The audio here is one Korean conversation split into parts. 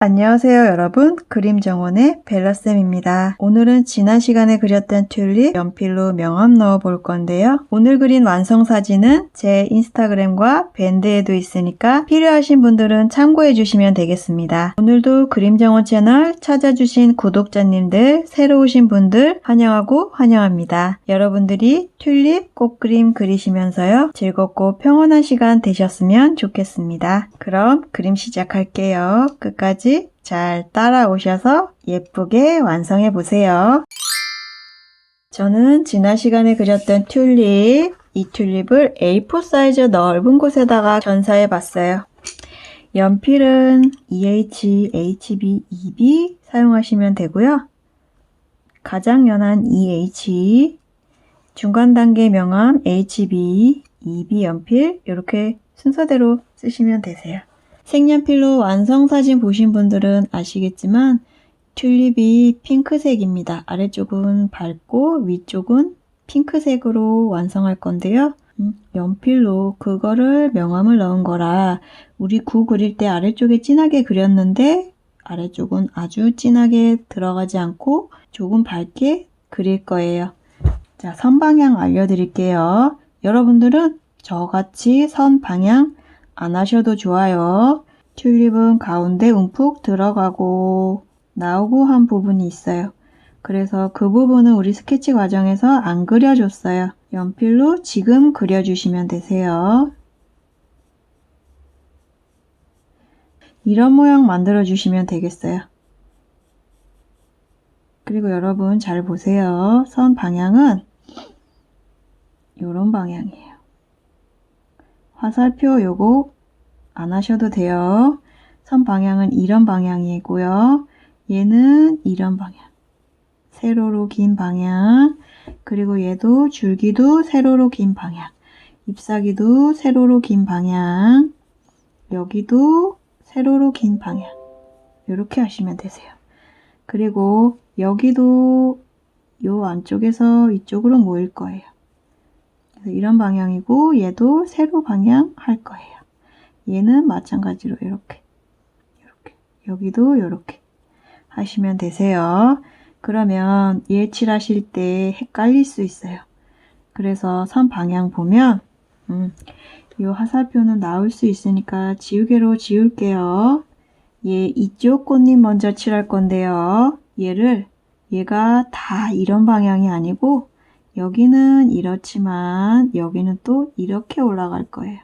안녕하세요 여러분, 그림정원의 벨라쌤입니다. 오늘은 지난 시간에 그렸던 튤립 연필로 명암 넣어 볼 건데요. 오늘 그린 완성 사진은 제 인스타그램과 밴드에도 있으니까 필요하신 분들은 참고해 주시면 되겠습니다. 오늘도 그림정원 채널 찾아주신 구독자님들, 새로 오신 분들 환영하고 환영합니다. 여러분들이 튤립 꽃그림 그리시면서요, 즐겁고 평온한 시간 되셨으면 좋겠습니다. 그럼 그림 시작할게요. 끝까지 잘 따라오셔서 예쁘게 완성해 보세요. 저는 지난 시간에 그렸던 튤립, 이 튤립을 A4 사이즈 넓은 곳에다가 전사해 봤어요. 연필은 EH, HB, EB 사용하시면 되고요. 가장 연한 EH, 중간 단계 명암 HB, EB 연필 이렇게 순서대로 쓰시면 되세요. 색연필로 완성 사진 보신 분들은 아시겠지만 튤립이 핑크색입니다. 아래쪽은 밝고 위쪽은 핑크색으로 완성할 건데요. 연필로 그거를 명암을 넣은 거라 우리 구 그릴 때 아래쪽에 진하게 그렸는데 아래쪽은 아주 진하게 들어가지 않고 조금 밝게 그릴 거예요. 자, 선 방향 알려드릴게요. 여러분들은 저같이 선 방향 안 하셔도 좋아요. 튤립은 가운데 움푹 들어가고 나오고 한 부분이 있어요. 그래서 그 부분은 우리 스케치 과정에서 안 그려줬어요. 연필로 지금 그려주시면 되세요. 이런 모양 만들어 주시면 되겠어요. 그리고 여러분 잘 보세요. 선 방향은 이런 방향이에요. 화살표 요거 안 하셔도 돼요. 선 방향은 이런 방향이고요. 얘는 이런 방향. 세로로 긴 방향. 그리고 얘도 줄기도 세로로 긴 방향. 잎사귀도 세로로 긴 방향. 여기도 세로로 긴 방향. 이렇게 하시면 되세요. 그리고 여기도 요 안쪽에서 이쪽으로 모일 거예요. 그래서 이런 방향이고 얘도 세로 방향 할 거예요. 얘는 마찬가지로 이렇게 여기도 이렇게 하시면 되세요. 그러면 얘 칠하실 때 헷갈릴 수 있어요. 그래서 선 방향 보면 이 화살표는 나올 수 있으니까 지우개로 지울게요. 얘 이쪽 꽃잎 먼저 칠할 건데요. 얘가 다 이런 방향이 아니고 여기는 이렇지만 여기는 또 이렇게 올라갈 거예요.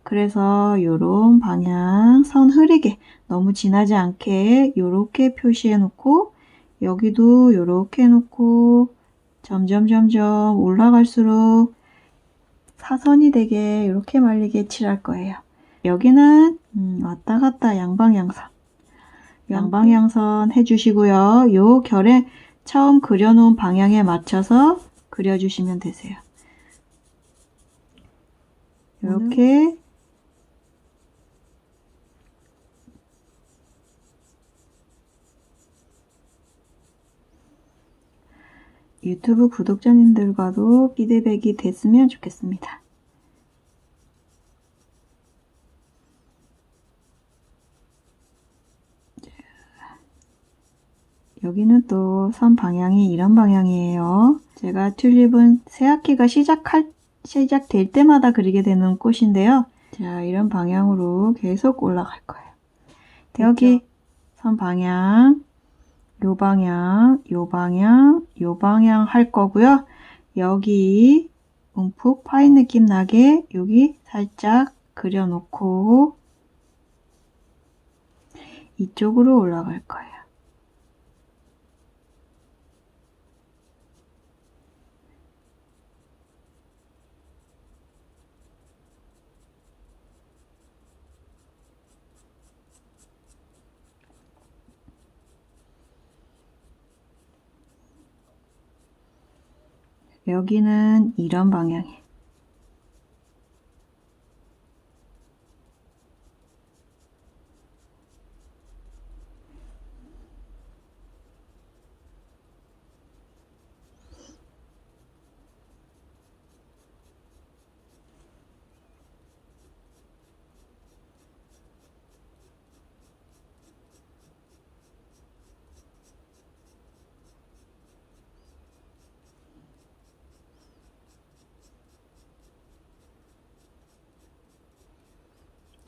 그래서 요런 방향 선 흐리게 너무 진하지 않게 요렇게 표시해 놓고 여기도 요렇게 해놓고 점점 올라갈수록 사선이 되게 이렇게 말리게 칠할 거예요. 여기는 왔다 갔다 양방향선 해주시고요. 요 결에 처음 그려놓은 방향에 맞춰서 그려주시면 되세요. 이렇게 유튜브 구독자님들과도 피드백이 됐으면 좋겠습니다. 여기는 또 선 방향이 이런 방향이에요. 제가 튤립은 새학기가 시작될 때마다 그리게 되는 꽃인데요. 자, 이런 방향으로 계속 올라갈 거예요. 여기 선 방향, 요 방향, 요 방향, 요 방향 할 거고요. 여기 움푹 파인 느낌 나게 여기 살짝 그려놓고 이쪽으로 올라갈 거예요. 여기는 이런 방향이에요.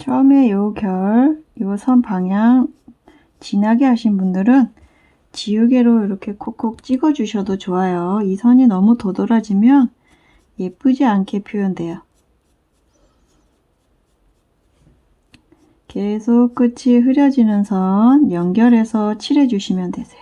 처음에 요 선 방향 진하게 하신 분들은 지우개로 이렇게 콕콕 찍어 주셔도 좋아요. 이 선이 너무 도드라지면 예쁘지 않게 표현돼요. 계속 끝이 흐려지는 선 연결해서 칠해 주시면 되세요.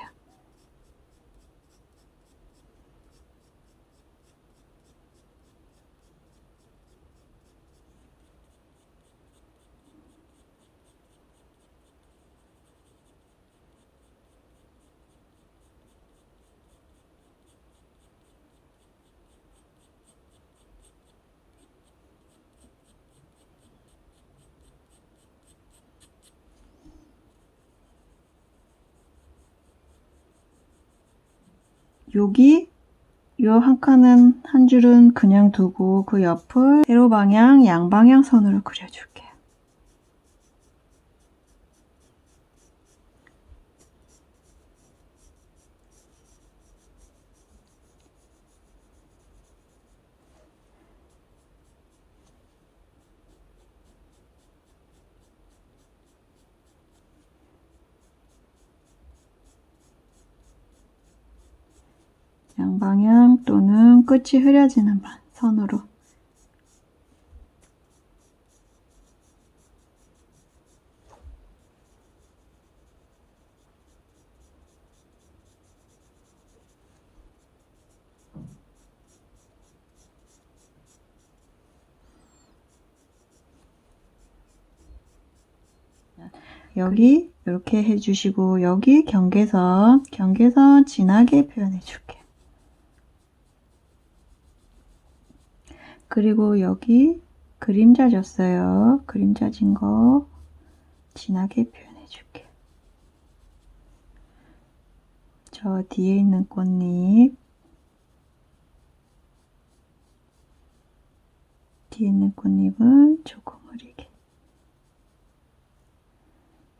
여기 요 한 칸은 한 줄은 그냥 두고 그 옆을 세로 방향 양방향 선으로 그려줄게요. 양방향 또는 끝이 흐려지는 선으로. 여기 이렇게 해주시고 여기 경계선 진하게 표현해 줄게요. 그리고 여기 그림자 줬어요. 그림자 진 거 진하게 표현해 줄게요. 저 뒤에 있는 꽃잎, 뒤에 있는 꽃잎은 조금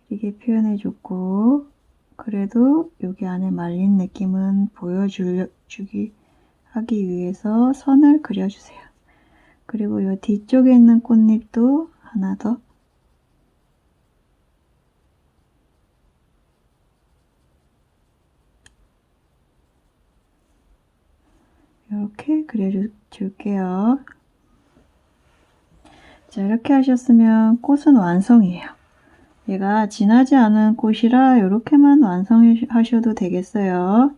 흐리게 표현해 줬고, 그래도 여기 안에 말린 느낌은 보여주기 하기 위해서 선을 그려주세요. 그리고 이 뒤쪽에 있는 꽃잎도 하나 더 이렇게 그려줄게요. 자, 이렇게 하셨으면 꽃은 완성이에요. 얘가 진하지 않은 꽃이라 이렇게만 완성하셔도 되겠어요.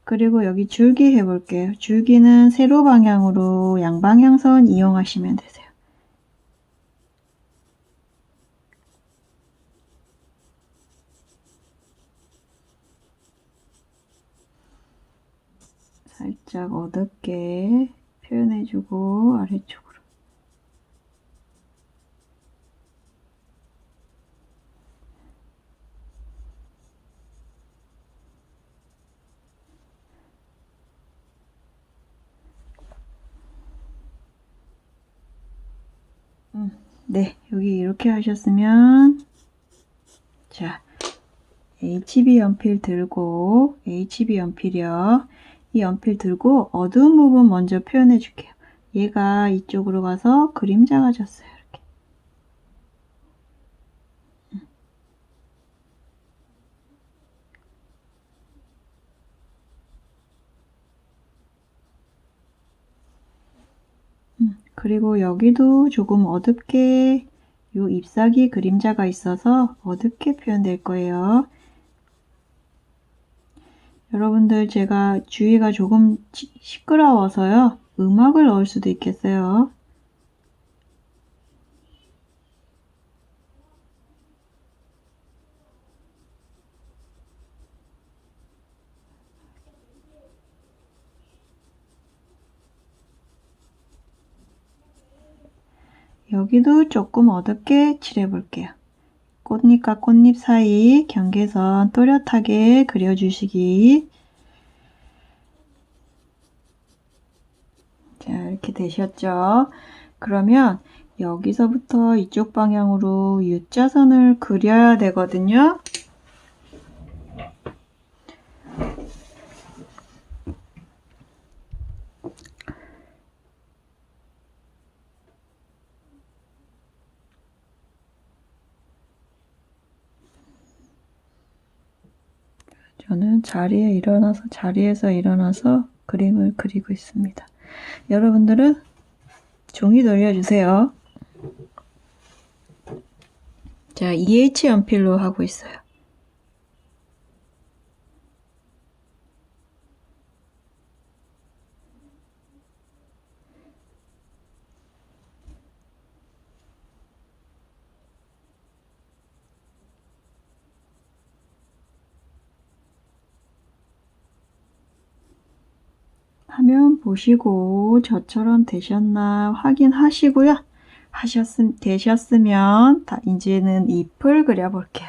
그리고 여기 줄기 해볼게요. 줄기는 세로 방향으로 양방향선 이용하시면 되세요. 살짝 어둡게 표현해주고 아래쪽으로. 네, 여기 이렇게 하셨으면 자, HB 연필 들고 HB 연필이요. 이 연필 들고 어두운 부분 먼저 표현해 줄게요. 얘가 이쪽으로 가서 그림자가 졌어요. 이렇게. 그리고 여기도 조금 어둡게 요 잎사귀 그림자가 있어서 어둡게 표현될 거예요. 여러분들 제가 주위가 조금 시끄러워서요. 음악을 넣을 수도 있겠어요. 여기도 조금 어둡게 칠해 볼게요. 꽃잎과 꽃잎 사이 경계선 또렷하게 그려주시기. 자, 이렇게 되셨죠? 그러면 여기서부터 이쪽 방향으로 U자선을 그려야 되거든요. 저는 자리에서 일어나서 그림을 그리고 있습니다. 여러분들은 종이 돌려주세요. 자, EH 연필로 하고 있어요. 화면 보시고 저처럼 되셨나 확인하시고요. 되셨으면 이제는 잎을 그려볼게요.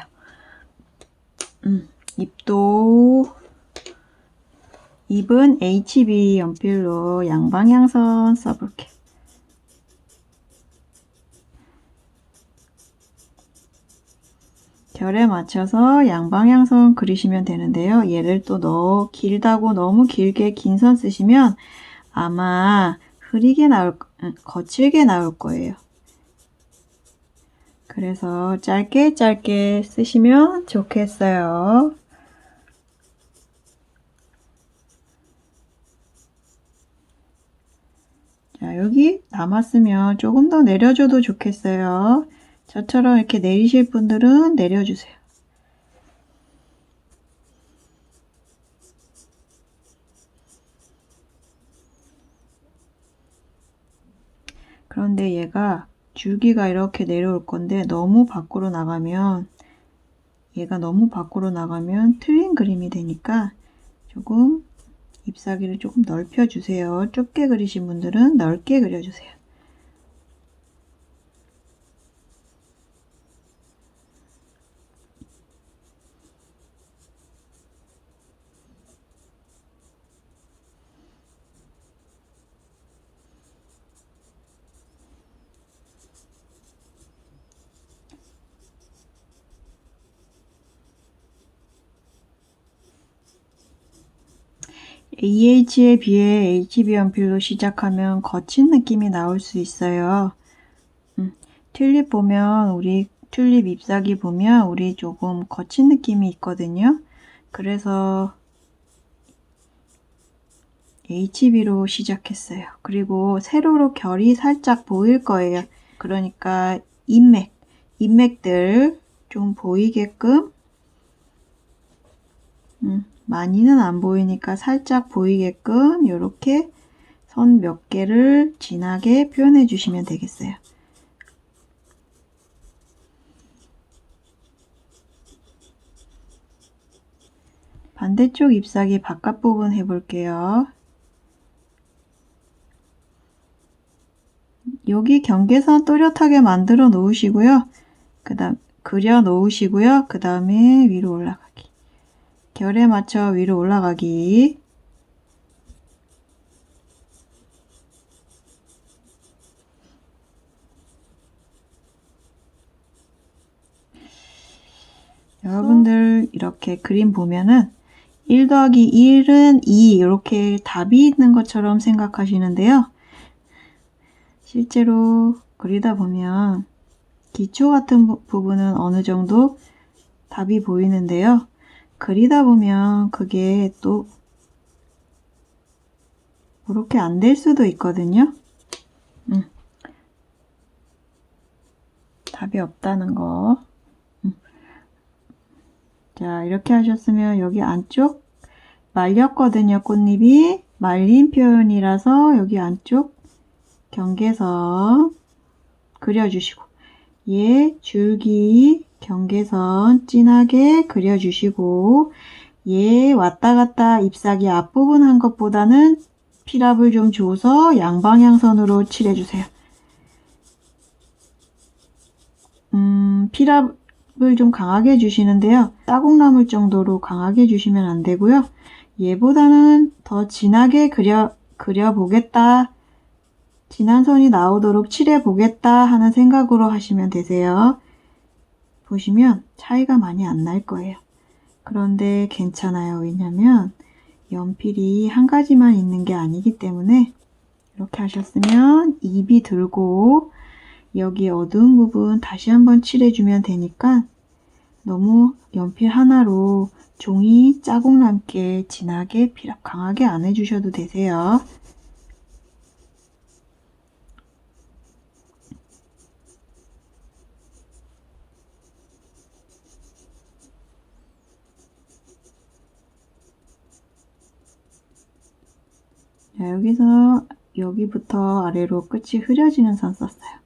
잎은 HB 연필로 양방향선 써볼게요. 결에 맞춰서 양방향선 그리시면 되는데요. 얘를 또 길다고 너무 길게 긴 선 쓰시면 아마 거칠게 나올 거예요. 그래서 짧게 쓰시면 좋겠어요. 자, 여기 남았으면 조금 더 내려줘도 좋겠어요. 저처럼 이렇게 내리실 분들은 내려주세요. 그런데 얘가 줄기가 이렇게 내려올 건데 너무 밖으로 나가면 틀린 그림이 되니까 조금 잎사귀를 조금 넓혀주세요. 좁게 그리신 분들은 넓게 그려주세요. AH에 비해 HB 연필로 시작하면 거친 느낌이 나올 수 있어요. 튤립 잎사귀 보면 우리 조금 거친 느낌이 있거든요. 그래서 HB로 시작했어요. 그리고 세로로 결이 살짝 보일 거예요. 그러니까 잎맥들 좀 보이게끔 많이는 안 보이니까 살짝 보이게끔 이렇게 선 몇 개를 진하게 표현해 주시면 되겠어요. 반대쪽 잎사귀 바깥 부분 해볼게요. 여기 경계선 또렷하게 만들어 놓으시고요. 그려 놓으시고요. 그 다음에 위로 올라가기. 결에 맞춰 위로 올라가기. 여러분들 이렇게 그림 보면은 1 더하기 1은 2 이렇게 답이 있는 것처럼 생각하시는데요. 실제로 그리다 보면 기초 같은 부분은 어느 정도 답이 보이는데요. 그리다 보면 그게 또 그렇게 안 될 수도 있거든요. 답이 없다는 거. 자, 이렇게 하셨으면 여기 안쪽 말렸거든요. 꽃잎이 말린 표현이라서 여기 안쪽 경계선 그려주시고 얘 줄기 경계선 진하게 그려주시고 얘 왔다 갔다 잎사귀 앞부분 한 것보다는 필압을 좀 줘서 양방향선으로 칠해주세요. 필압을 좀 강하게 주시는데요. 따곡 남을 정도로 강하게 주시면 안 되고요. 얘보다는 더 진하게 그려보겠다. 진한 선이 나오도록 칠해보겠다 하는 생각으로 하시면 되세요. 보시면 차이가 많이 안 날 거예요. 그런데 괜찮아요. 왜냐면 연필이 한 가지만 있는 게 아니기 때문에 이렇게 하셨으면 입이 들고 여기 어두운 부분 다시 한번 칠해주면 되니까 너무 연필 하나로 종이 자국 남게 진하게 필압 강하게 안 해주셔도 되세요. 자, 여기부터 아래로 끝이 흐려지는 선 썼어요.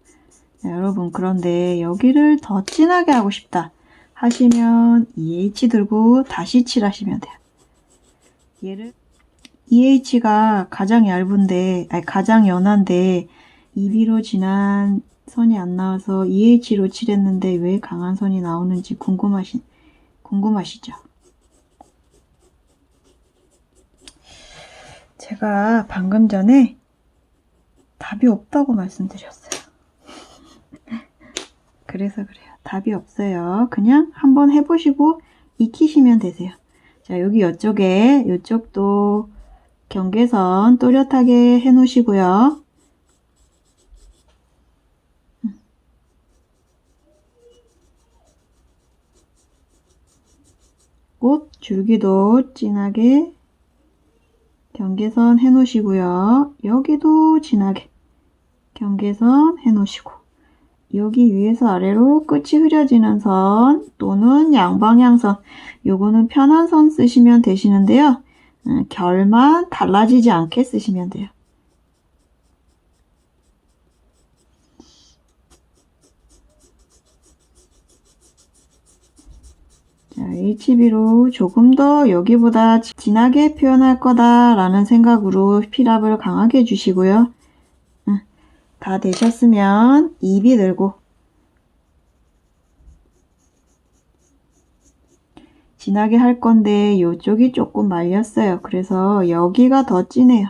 자, 여러분, 그런데 여기를 더 진하게 하고 싶다 하시면 EH 들고 다시 칠하시면 돼요. EH가 가장 가장 연한데 2B로 진한 선이 안 나와서 EH로 칠했는데 왜 강한 선이 나오는지 궁금하시죠? 제가 방금 전에 답이 없다고 말씀드렸어요. 그래서 그래요. 답이 없어요. 그냥 한번 해보시고 익히시면 되세요. 자, 여기 이쪽도 경계선 또렷하게 해 놓으시고요. 꽃 줄기도 진하게 경계선 해 놓으시고요. 여기도 진하게 경계선 해 놓으시고 여기 위에서 아래로 끝이 흐려지는 선 또는 양방향선 요거는 편한 선 쓰시면 되시는데요. 결만 달라지지 않게 쓰시면 돼요. 자, HB로 조금 더 여기보다 진하게 표현할 거다라는 생각으로 필압을 강하게 해주시고요. 다 되셨으면 입이 들고 진하게 할 건데 이쪽이 조금 말렸어요. 그래서 여기가 더 진해요.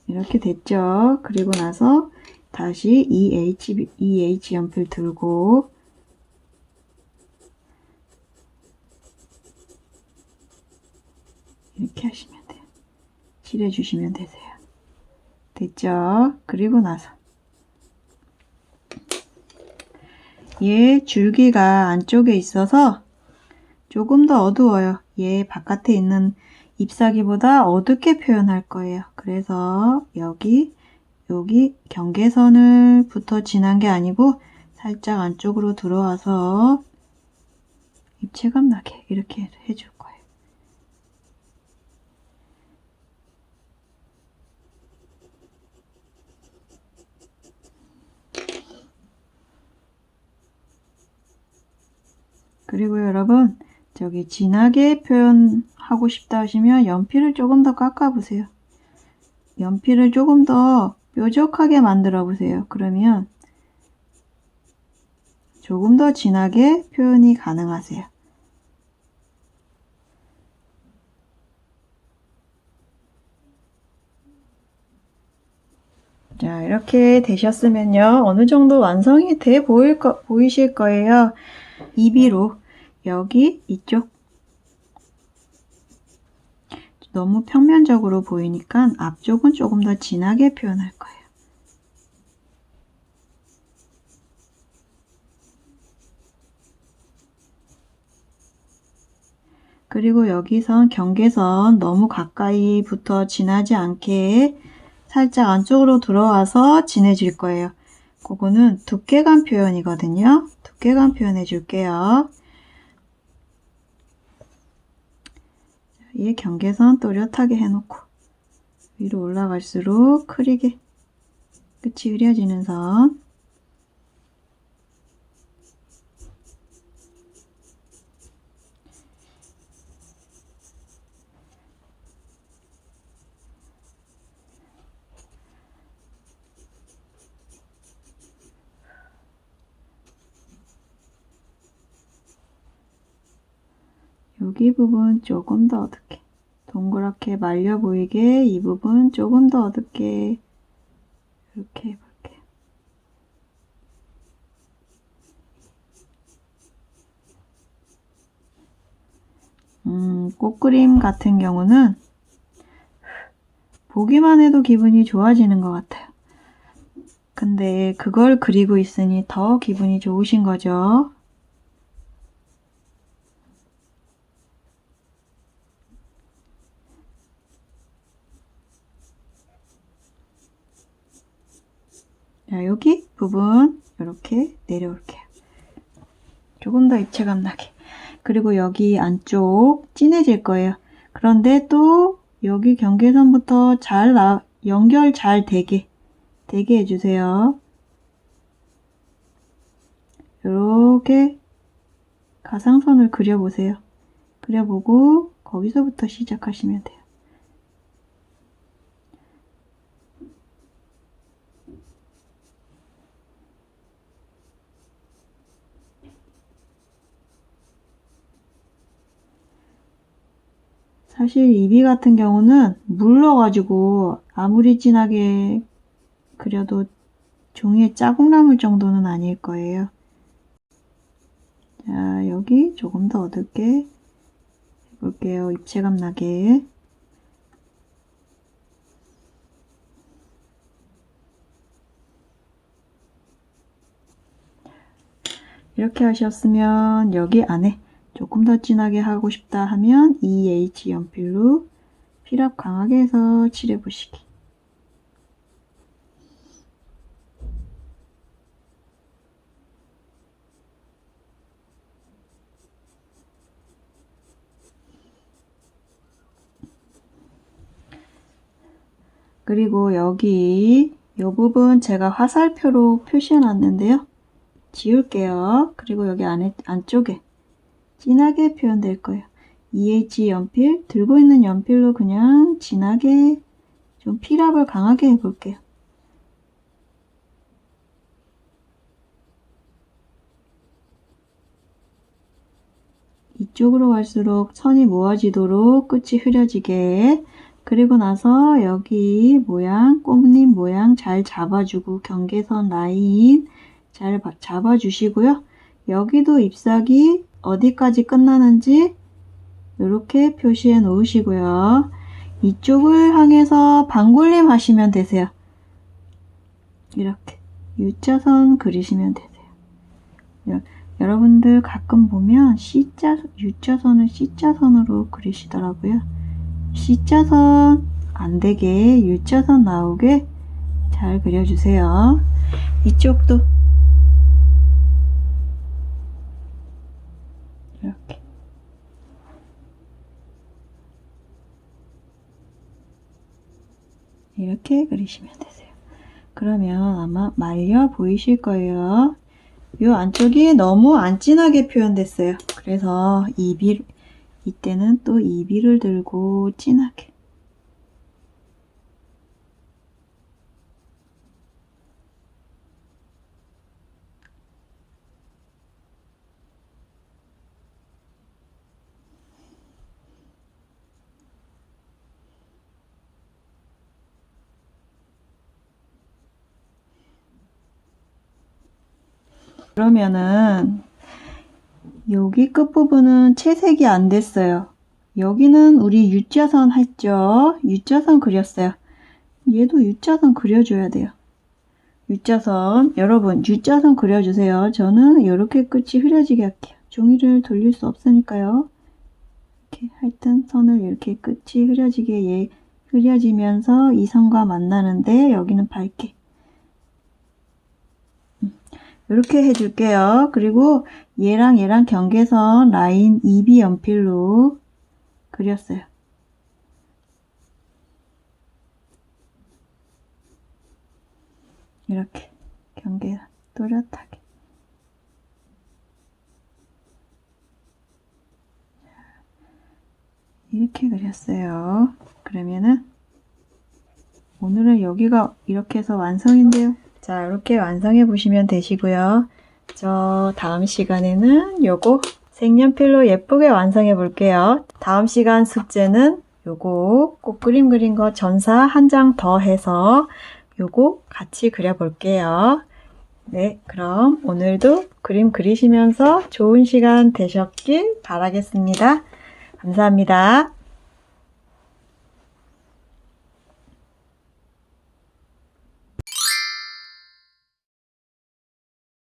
이렇게 됐죠. 그리고 나서 다시 EH 연필 들고 이렇게 하시면 돼요. 칠해주시면 되세요. 됐죠? 그리고 나서 얘 줄기가 안쪽에 있어서 조금 더 어두워요. 얘 바깥에 있는 잎사귀보다 어둡게 표현할 거예요. 그래서 여기 경계선을부터 진한 게 아니고 살짝 안쪽으로 들어와서 입체감 나게 이렇게 해줄 거예요. 그리고 여러분 저기 진하게 표현하고 싶다 하시면 연필을 조금 더 깎아보세요. 연필을 조금 더 뾰족하게 만들어 보세요. 그러면 조금 더 진하게 표현이 가능하세요. 자, 이렇게 되셨으면요. 어느 정도 완성이 돼 보이실 거예요. 2B로 여기 이쪽 너무 평면적으로 보이니까 앞쪽은 조금 더 진하게 표현할 거예요. 그리고 여기선 경계선 너무 가까이부터 진하지 않게 살짝 안쪽으로 들어와서 진해질 거예요. 그거는 두께감 표현이거든요. 두께감 표현해 줄게요. 이 경계선 또렷하게 해놓고 위로 올라갈수록 흐리게 끝이 흐려지는 선 여기 부분 조금 더 어둡게 동그랗게 말려 보이게 이 부분 조금 더 어둡게 이렇게 해볼게요. 꽃그림 같은 경우는 보기만 해도 기분이 좋아지는 것 같아요. 근데 그걸 그리고 있으니 더 기분이 좋으신 거죠. 자, 여기 부분 이렇게 내려올게요. 조금 더 입체감 나게. 그리고 여기 안쪽 진해질 거예요. 그런데 또 여기 경계선부터 연결 잘 되게 해주세요. 이렇게 가상선을 그려보세요. 그려보고 거기서부터 시작하시면 돼요. 사실 이비 같은 경우는 물러가지고 아무리 진하게 그려도 종이에 자국 남을 정도는 아닐 거예요. 자, 여기 조금 더 어둡게 해볼게요. 입체감 나게. 이렇게 하셨으면 여기 안에 조금 더 진하게 하고 싶다 하면 EH 연필로 필압 강하게 해서 칠해 보시기. 그리고 여기 이 부분 제가 화살표로 표시해 놨는데요. 지울게요. 그리고 여기 안쪽에 진하게 표현될 거예요. EH 연필, 들고 있는 연필로 그냥 진하게 좀 필압을 강하게 해볼게요. 이쪽으로 갈수록 선이 모아지도록 끝이 흐려지게. 그리고 나서 여기 모양, 꽃잎 모양 잘 잡아주고 경계선 라인 잘 잡아주시고요. 여기도 잎사귀 어디까지 끝나는지 이렇게 표시해 놓으시고요. 이쪽을 향해서 반굴림 하시면 되세요. 이렇게 U자선 그리시면 되세요. 여러분들 가끔 보면 U자선을 C자선으로 그리시더라고요. C자선 안되게 U자선 나오게 잘 그려주세요. 이쪽도 이렇게 그리시면 되세요. 그러면 아마 말려 보이실 거예요. 이 안쪽이 너무 안 진하게 표현됐어요. 그래서 이때는 또 이비를 들고 진하게. 그러면은 여기 끝부분은 채색이 안 됐어요. 여기는 우리 U자선 했죠. U자선 그렸어요. 얘도 U자선 그려줘야 돼요. U자선, 여러분 U자선 그려주세요. 저는 이렇게 끝이 흐려지게 할게요. 종이를 돌릴 수 없으니까요. 이렇게 하여튼 선을 이렇게 끝이 흐려지게 흐려지면서 이 선과 만나는데 여기는 밝게 이렇게 해줄게요. 그리고 얘랑 경계선 라인 2B 연필로 그렸어요. 이렇게 경계선 또렷하게. 이렇게 그렸어요. 그러면은 오늘은 여기가 이렇게 해서 완성인데요. 자, 이렇게 완성해 보시면 되시고요. 저 다음 시간에는 요거 색연필로 예쁘게 완성해 볼게요. 다음 시간 숙제는 요거 꽃그림 그린 거 전사 한 장 더 해서 요거 같이 그려 볼게요. 네, 그럼 오늘도 그림 그리시면서 좋은 시간 되셨길 바라겠습니다. 감사합니다.